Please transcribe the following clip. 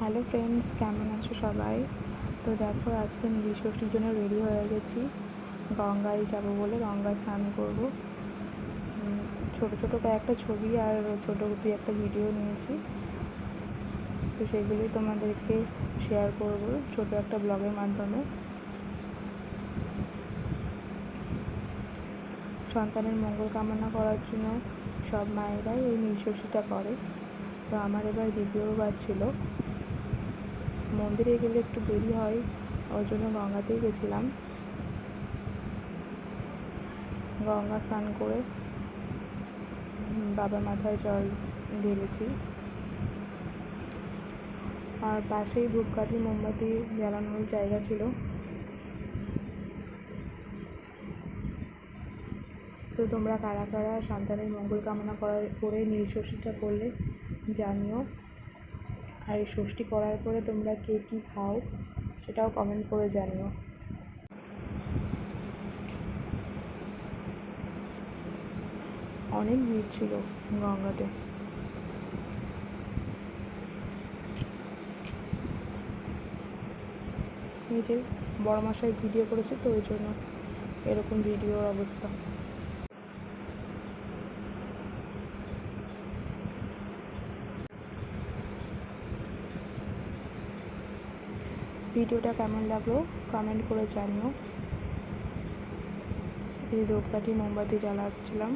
Hello friends, কেমন আছো সবাই? তো দেখো, আজকে ষষ্ঠীর জন্য রেডি হয়ে গেছি। গঙ্গায় যাব বলে গঙ্গায় স্নান করবো। ছোটো ছোটো কয়েকটা ছবি আর ছোটো দুই একটা ভিডিও নিয়েছি, তো সেগুলোই তোমাদেরকে শেয়ার করব ছোটো একটা ব্লগের মাধ্যমে। সন্তানের মঙ্গল কামনা করার জন্য সব মায়েরাই এই ষষ্ঠীটা করে। তো আমার এবার দ্বিতীয়বার ছিল। মন্দিরে গেলে একটু দেরি হয়, ওই জন্য গঙ্গাতেই গেছিলাম। গঙ্গা স্নান করে বাবার মাথায় জল ঢেলেছি, আর পাশেই ধূপকাঠি মোমবাতি জ্বালানোর জায়গা ছিল। তো তোমরা কারা কারা সন্তানের মঙ্গল কামনা করে ষষ্ঠীটা করলে জানিও। আর এই ষষ্ঠী করার পরে তোমরা কে কী খাও সেটাও কমেন্ট করে জানিও। অনেক ভিড় ছিল গঙ্গাতে। এই যে বড় মশাই ভিডিও করেছে, তো ওই জন্য এরকম ভিডিওর অবস্থা। ভিডিওটা কেমন লাগলো কমেন্ট করে জানিও। এই ধূপকাঠি মোমবাতি জ্বালাচ্ছিলাম।